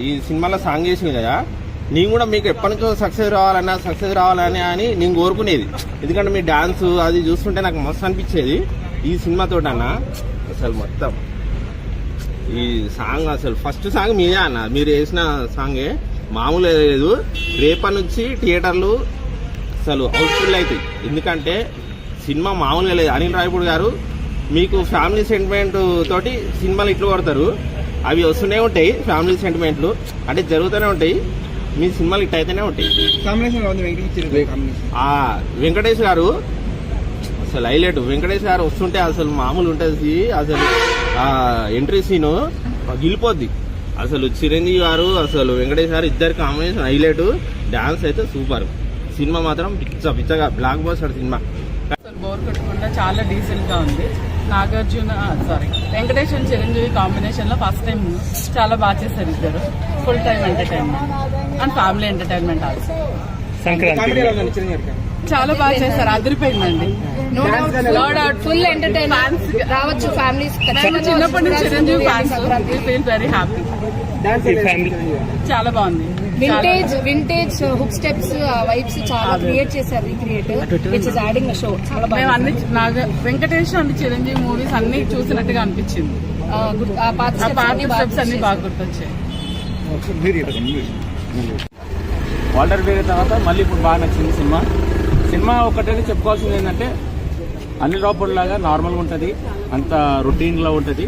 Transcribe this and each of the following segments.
ఈ సినిమాలో సాంగ్ చేసింది కదా, నేను కూడా మీకు ఎప్పటి నుంచో సక్సెస్ రావాలని అని నేను కోరుకునేది. ఎందుకంటే మీ డాన్స్ అది చూస్తుంటే నాకు మస్తు అనిపించేది. ఈ సినిమాతో అన్న అసలు మొత్తం ఈ సాంగ్ అసలు ఫస్ట్ సాంగ్ మీదే అన్న, మీరు వేసిన సాంగే మామూలు లేదు. రేపటి నుంచి థియేటర్లు అసలు హౌస్ఫుల్ అవుతాయి. ఎందుకంటే సినిమా మామూలుగా లేదు. అనిల్ రాయపూడి గారు మీకు ఫ్యామిలీ సెంటిమెంట్ తోటి సినిమాలు ఇట్లు కొడతారు, అవి వస్తూనే ఉంటాయి. ఫ్యామిలీ సెంటిమెంట్లు అంటే జరుగుతూనే ఉంటాయి, మీ సినిమాలు ఇట్ అయితేనే ఉంటాయి. వెంకటేష్ గారు అసలు హైలైట్. వెంకటేష్ గారు వస్తుంటే అసలు మామూలు ఉంటుంది. అసలు ఎంట్రీ సీను గిలిపోద్ది. అసలు చిరంజీవి గారు అసలు వెంకటేష్ గారు ఇద్దరు కాంబినేషన్ హైలైట్. డాన్స్ అయితే సూపర్. సినిమా మాత్రం పిచ్చగా బ్లాక్ బస్టర్ సినిమా. అసలు బోర్ కొట్టకుండా చాలా డీసెంట్ గా ఉంది. వెంకటేష్ అండ్ చిరంజీవి కాంబినేషన్ లో ఫస్ట్ టైం చాలా బాగా చేశారు ఇద్దరు. Full time entertainment and family entertainment also. చాలా బాగా చేశారు, అదిరిపోయిందండి. ఫుల్ ఎంటర్టైన్మెంట్ రావచ్చు ఫ్యామిలీస్. చిన్నప్పటి నుంచి Chiranjeevi fans, feel very happy. చాలా బాగుంది. వింటేజ్ హుక్ స్టెప్స్ వైబ్స్ చాలా క్రియేట్ చేశారు. Recreate which is adding show. చాలా మేము అన్ని వెంకటేష్ అండ్ చిరంజీవి మూవీస్ అన్ని చూసినట్టుగా అనిపించింది. స్టెప్స్ అన్ని బాగా గుర్తొచ్చాయి. వాటర్ వేరే తర్వాత మళ్ళీ ఇప్పుడు బాగా నచ్చింది సినిమా. ఒకటైతే చెప్పుకోవాల్సింది ఏంటంటే అనిల్ రావుపూడి లాగా నార్మల్గా ఉంటుంది, అంత రొటీన్లో ఉంటుంది,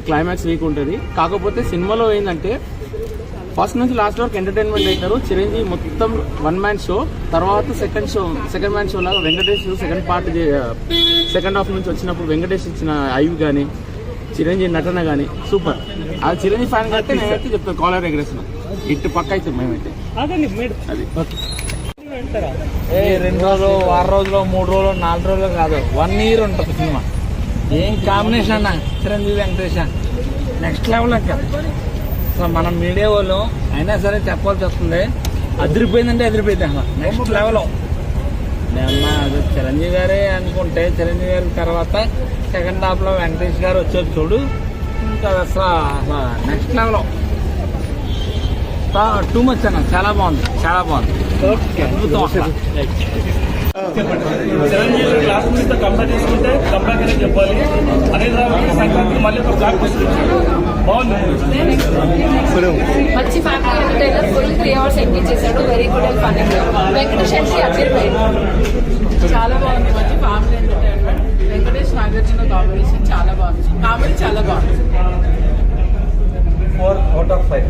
క్లైమాక్స్ వీక్ ఉంటుంది. కాకపోతే సినిమాలో ఏంటంటే ఫస్ట్ నుంచి లాస్ట్ వరకు ఎంటర్టైన్మెంట్ అవుతారు. చిరంజీవి మొత్తం వన్ మ్యాన్ షో, తర్వాత సెకండ్ మ్యాన్ షో లాగా వెంకటేష్ సెకండ్ హాఫ్ నుంచి వచ్చినప్పుడు వెంకటేష్ ఇచ్చిన ఐవ్ కానీ చిరంజీవి నటన కానీ సూపర్. అది చిరంజీవి ఫ్యాన్ కంటే నేనైతే చెప్తాను కాలర్ ఎగరేసిన ఇటు పక్క అయితే మేమైతే అది 2 రోజులు 6 రోజులు 3 రోజులు 4 రోజులు కాదు, 1 year ఉంటుంది సినిమా. ఏం కాంబినేషన్ అన్న చిరంజీవి వెంకటేష్ నెక్స్ట్ లెవెల్ అక్క. సో మనం మీడియా వాళ్ళు అయినా సరే చెప్పాల్సి వస్తుంది, అదిరిపోయిందంటే అదిరిపోయింది అసలు నెక్స్ట్ లెవెల్. అది చిరంజీవి గారే అనుకుంటే చిరంజీవి గారి తర్వాత సెకండ్ హాఫ్ లో వెంకటేష్ గారు వచ్చారు చూడు, ఇంకా అసలు నెక్స్ట్ లెవెల్. టూ మచ్ అన్న, చాలా బాగుంది. చిరంజీవి క్లాస్ మీద కంపేర్ చేసుకుంటే కంపేర్ చెప్పాలి. అనిల్ రావుపూడి సంక్రాంతి మళ్ళీ ఒక బ్లాక్ బస్టర్ బాగుంది. మంచి family entertainer. Full 3 hours engage చేశాడు. Very good and fun. Venkatesh చాలా బాగుంది. మంచి family entertainment. Venkatesh Nagarjuna combination చాలా బాగుంది. కామెడీ చాలా బాగుంది. 4 out of 5.